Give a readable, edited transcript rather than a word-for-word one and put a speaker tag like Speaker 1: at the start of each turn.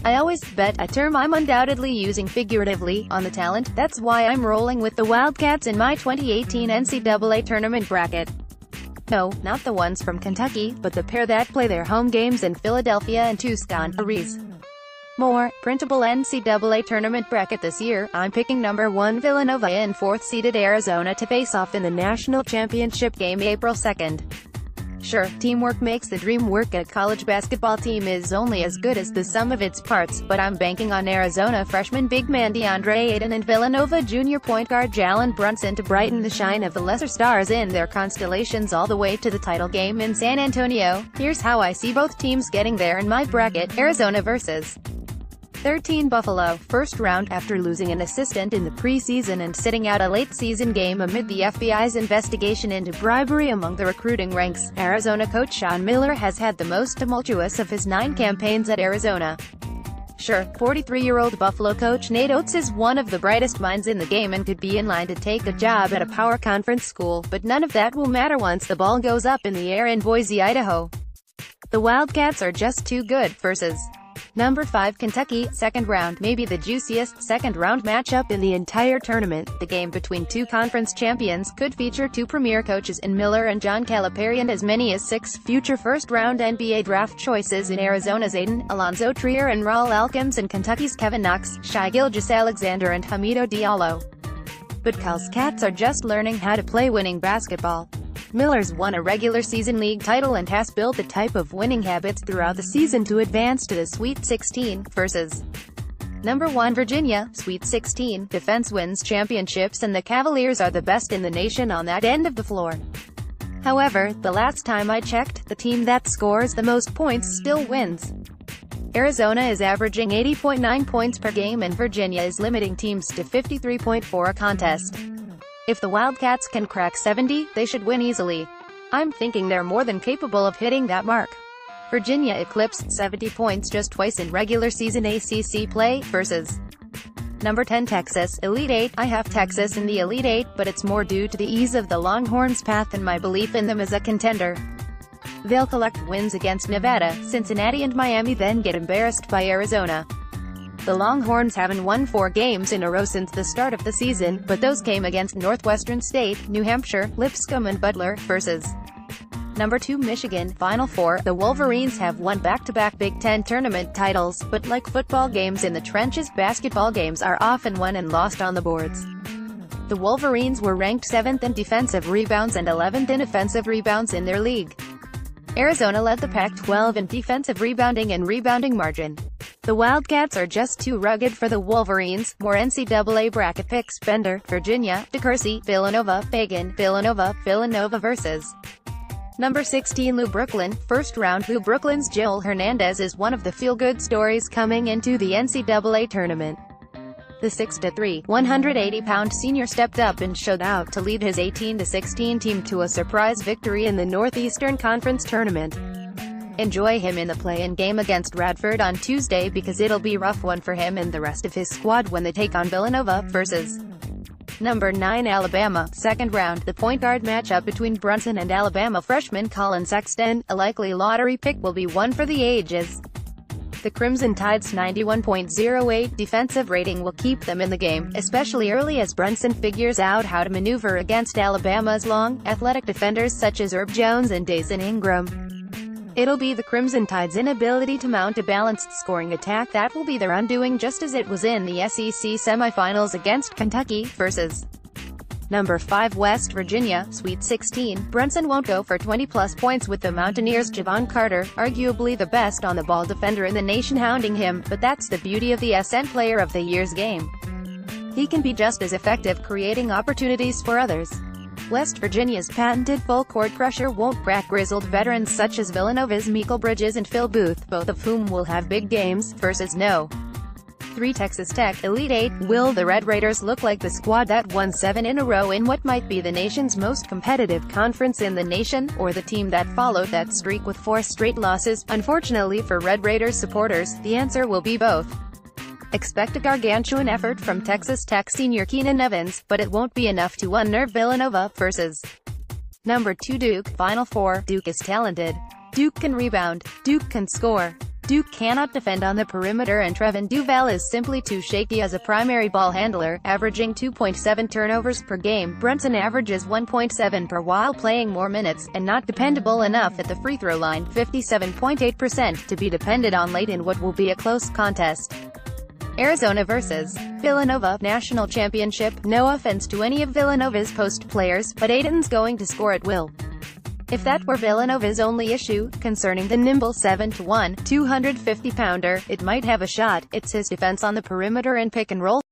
Speaker 1: I always bet, a term I'm undoubtedly using figuratively, on the talent. That's why I'm rolling with the Wildcats in my 2018 NCAA Tournament bracket. No, not the ones from Kentucky, but the pair that play their home games in Philadelphia and Tucson, Arizona. More printable NCAA Tournament bracket this year. I'm picking number 1 Villanova and 4th-seeded Arizona to face off in the national championship game April 2nd. Sure, teamwork makes the dream work. A college basketball team is only as good as the sum of its parts, but I'm banking on Arizona freshman big man DeAndre Ayton and Villanova junior point guard Jalen Brunson to brighten the shine of the lesser stars in their constellations all the way to the title game in San Antonio. Here's how I see both teams getting there in my bracket: Arizona vs. 13 Buffalo, first round. After losing an assistant in the preseason and sitting out a late-season game amid the FBI's investigation into bribery among the recruiting ranks, Arizona coach Sean Miller has had the most tumultuous of his 9 campaigns at Arizona. Sure, 43-year-old Buffalo coach Nate Oates is one of the brightest minds in the game and could be in line to take a job at a power conference school, but none of that will matter once the ball goes up in the air in Boise, Idaho. The Wildcats are just too good. Versus number 5 Kentucky, second round, maybe the juiciest second-round matchup in the entire tournament. The game between two conference champions could feature 2 premier coaches in Miller and John Calipari and as many as 6 future first-round NBA draft choices in Arizona's Aiden, Alonzo Trier and Raul Alkins and Kentucky's Kevin Knox, Shai Gilgeous-Alexander and Hamidou Diallo. But Cal's Cats are just learning how to play winning basketball. Miller's won a regular season league title and has built the type of winning habits throughout the season to advance to the Sweet 16. Versus number 1 Virginia, Sweet 16, defense wins championships and the Cavaliers are the best in the nation on that end of the floor. However, the last time I checked, the team that scores the most points still wins. Arizona is averaging 80.9 points per game and Virginia is limiting teams to 53.4 a contest. If the Wildcats can crack 70, they should win easily. I'm thinking they're more than capable of hitting that mark. Virginia eclipsed 70 points just twice in regular season ACC play. Versus number 10 Texas, Elite 8. I have Texas in the Elite 8, but it's more due to the ease of the Longhorns' path and my belief in them as a contender. They'll collect wins against Nevada, Cincinnati and Miami, then get embarrassed by Arizona. The Longhorns haven't won 4 games in a row since the start of the season, but those came against Northwestern State, New Hampshire, Lipscomb and Butler. Versus number 2 Michigan, Final Four. The Wolverines have won back-to-back Big Ten tournament titles, but like football games in the trenches, basketball games are often won and lost on the boards. The Wolverines were ranked 7th in defensive rebounds and 11th in offensive rebounds in their league. Arizona led the Pac-12 in defensive rebounding and rebounding margin. The Wildcats are just too rugged for the Wolverines. More NCAA bracket picks: Bender, Virginia, DeCourcy, Villanova, Fagan, Villanova, Villanova versus number 16 Lou Brooklyn, first round. Lou Brooklyn's Joel Hernandez is one of the feel-good stories coming into the NCAA tournament. The 6'3", 180-pound senior stepped up and showed out to lead his 18-16 team to a surprise victory in the Northeastern Conference tournament. Enjoy him in the play-in game against Radford on Tuesday because it'll be a rough one for him and the rest of his squad when they take on Villanova. Versus number 9 Alabama, second round. The point guard matchup between Brunson and Alabama freshman Colin Sexton, a likely lottery pick, will be one for the ages. The Crimson Tide's 91.08 defensive rating will keep them in the game, especially early as Brunson figures out how to maneuver against Alabama's long, athletic defenders such as Herb Jones and Dayson Ingram. It'll be the Crimson Tide's inability to mount a balanced scoring attack that will be their undoing, just as it was in the SEC semifinals against Kentucky. Versus number 5 West Virginia, Sweet 16. Brunson won't go for 20-plus points with the Mountaineers' Javon Carter, arguably the best on-the-ball defender in the nation, hounding him, but that's the beauty of the SN Player of the Year's game. He can be just as effective creating opportunities for others. West Virginia's patented full-court pressure won't crack grizzled veterans such as Villanova's Mikal Bridges and Phil Booth, both of whom will have big games. Versus no. 3 Texas Tech, Elite 8. Will the Red Raiders look like the squad that won 7 in a row in what might be the nation's most competitive conference in the nation, or the team that followed that streak with 4 straight losses? Unfortunately for Red Raiders supporters, the answer will be both. Expect a gargantuan effort from Texas Tech senior Keenan Evans, but it won't be enough to unnerve Villanova. Versus number 2 Duke, Final Four. Duke is talented. Duke can rebound. Duke can score. Duke cannot defend on the perimeter and Trevin Duval is simply too shaky as a primary ball handler, averaging 2.7 turnovers per game. Brunson averages 1.7 per while playing more minutes, and not dependable enough at the free throw line, 57.8%, to be depended on late in what will be a close contest. Arizona vs. Villanova, National Championship. No offense to any of Villanova's post players, but Ayton's going to score at will. If that were Villanova's only issue, concerning the nimble 7'1", 250-pounder, it might have a shot. It's his defense on the perimeter and pick and roll